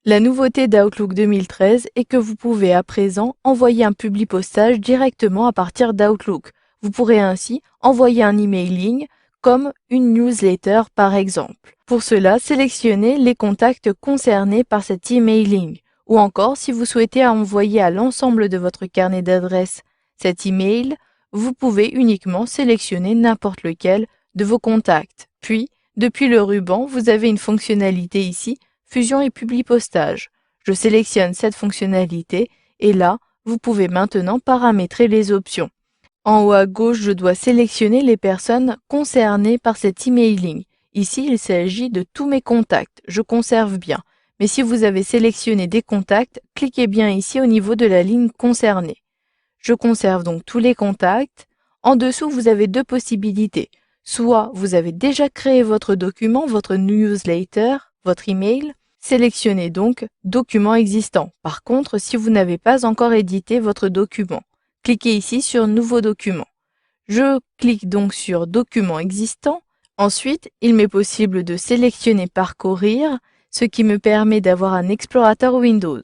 La nouveauté d'Outlook 2013 est que vous pouvez à présent envoyer un publipostage directement à partir d'Outlook. Vous pourrez ainsi envoyer un emailing comme une newsletter par exemple. Pour cela, sélectionnez les contacts concernés par cet emailing. Ou encore, si vous souhaitez envoyer à l'ensemble de votre carnet d'adresses cet email, vous pouvez uniquement sélectionner n'importe lequel de vos contacts. Puis, depuis le ruban, vous avez une fonctionnalité ici, Fusion et publipostage. Je sélectionne cette fonctionnalité et là, vous pouvez maintenant paramétrer les options. En haut à gauche, je dois sélectionner les personnes concernées par cet emailing. Ici, il s'agit de tous mes contacts. Je conserve bien. Mais si vous avez sélectionné des contacts, cliquez bien ici au niveau de la ligne concernée. Je conserve donc tous les contacts. En dessous, vous avez deux possibilités. Soit vous avez déjà créé votre document, votre newsletter, votre email. Sélectionnez donc Document existant. Par contre, si vous n'avez pas encore édité votre document, cliquez ici sur Nouveau document. Je clique donc sur Document existant. Ensuite, il m'est possible de sélectionner Parcourir, ce qui me permet d'avoir un explorateur Windows.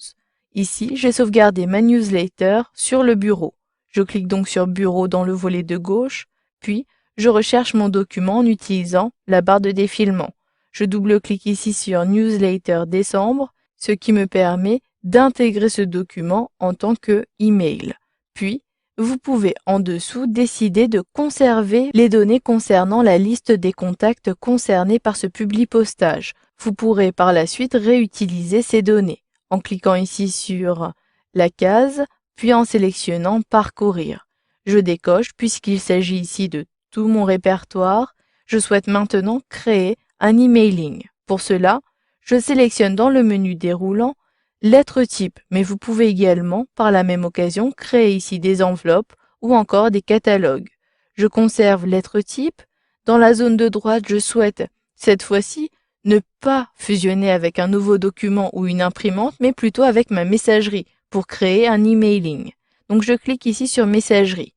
Ici, j'ai sauvegardé ma newsletter sur le bureau. Je clique donc sur Bureau dans le volet de gauche, puis je recherche mon document en utilisant la barre de défilement. Je double-clique ici sur Newsletter décembre, ce qui me permet d'intégrer ce document en tant que email. Puis, vous pouvez en dessous décider de conserver les données concernant la liste des contacts concernés par ce publipostage. Vous pourrez par la suite réutiliser ces données en cliquant ici sur la case, puis en sélectionnant Parcourir. Je décoche puisqu'il s'agit ici de tout mon répertoire. Je souhaite maintenant créer un emailing. Pour cela, je sélectionne dans le menu déroulant Lettre type, mais vous pouvez également, par la même occasion, créer ici des enveloppes ou encore des catalogues. Je conserve lettre type. Dans la zone de droite, je souhaite, cette fois-ci, ne pas fusionner avec un nouveau document ou une imprimante, mais plutôt avec ma messagerie pour créer un emailing. Donc je clique ici sur Messagerie.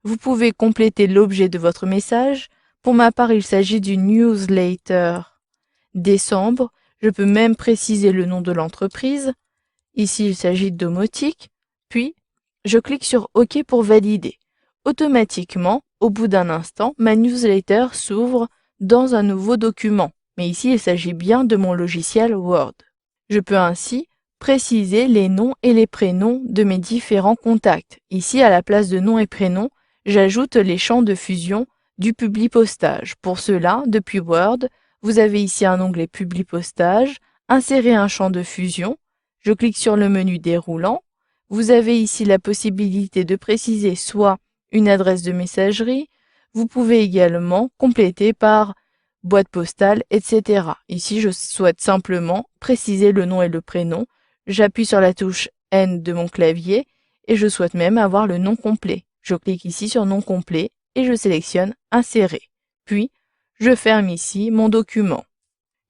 Vous pouvez compléter l'objet de votre message. Pour ma part, il s'agit d'une newsletter décembre. Je peux même préciser le nom de l'entreprise. Ici, il s'agit de domotique. Puis, je clique sur OK pour valider. Automatiquement, au bout d'un instant, ma newsletter s'ouvre dans un nouveau document. Mais ici, il s'agit bien de mon logiciel Word. Je peux ainsi préciser les noms et les prénoms de mes différents contacts. Ici, à la place de nom et prénom, j'ajoute les champs de fusion du publipostage. Pour cela, depuis Word, vous avez ici un onglet Publipostage, insérer un champ de fusion. Je clique sur le menu déroulant. Vous avez ici la possibilité de préciser soit une adresse de messagerie. Vous pouvez également compléter par boîte postale, etc. Ici, je souhaite simplement préciser le nom et le prénom. J'appuie sur la touche N de mon clavier et je souhaite même avoir le nom complet. Je clique ici sur Nom complet et je sélectionne Insérer. Puis, je ferme ici mon document.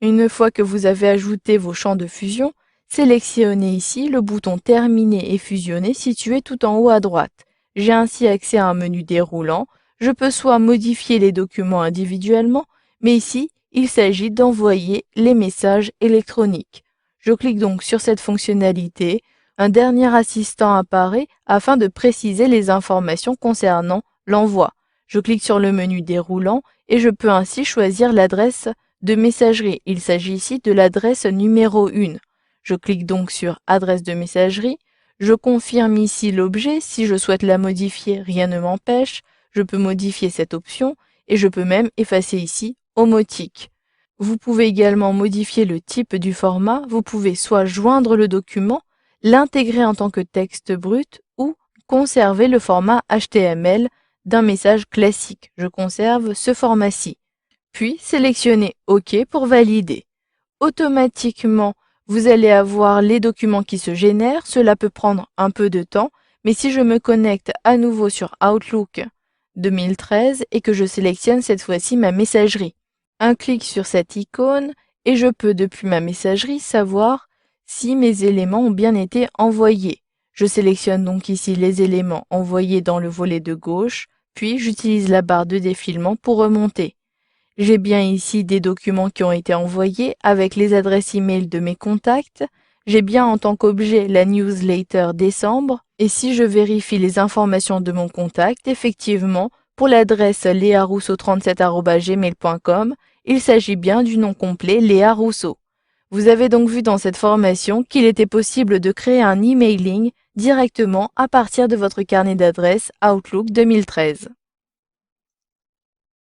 Une fois que vous avez ajouté vos champs de fusion, sélectionnez ici le bouton Terminer et fusionner situé tout en haut à droite. J'ai ainsi accès à un menu déroulant. Je peux soit modifier les documents individuellement, mais ici, il s'agit d'envoyer les messages électroniques. Je clique donc sur cette fonctionnalité. Un dernier assistant apparaît afin de préciser les informations concernant l'envoi. Je clique sur le menu déroulant et je peux ainsi choisir l'adresse de messagerie. Il s'agit ici de l'adresse numéro 1. Je clique donc sur Adresse de messagerie. Je confirme ici l'objet. Si je souhaite la modifier, rien ne m'empêche. Je peux modifier cette option et je peux même effacer ici Omotique. Vous pouvez également modifier le type du format. Vous pouvez soit joindre le document, l'intégrer en tant que texte brut ou conserver le format HTML d'un message classique. Je conserve ce format-ci. Puis sélectionnez OK pour valider. Automatiquement, vous allez avoir les documents qui se génèrent. Cela peut prendre un peu de temps, mais si je me connecte à nouveau sur Outlook 2013 et que je sélectionne cette fois-ci ma messagerie, un clic sur cette icône et je peux depuis ma messagerie savoir si mes éléments ont bien été envoyés. Je sélectionne donc ici les éléments envoyés dans le volet de gauche, puis j'utilise la barre de défilement pour remonter. J'ai bien ici des documents qui ont été envoyés avec les adresses email de mes contacts. J'ai bien en tant qu'objet la newsletter décembre, et si je vérifie les informations de mon contact, effectivement, pour l'adresse learousseau37@gmail.com, il s'agit bien du nom complet Léa Rousseau. Vous avez donc vu dans cette formation qu'il était possible de créer un emailing directement à partir de votre carnet d'adresses Outlook 2013.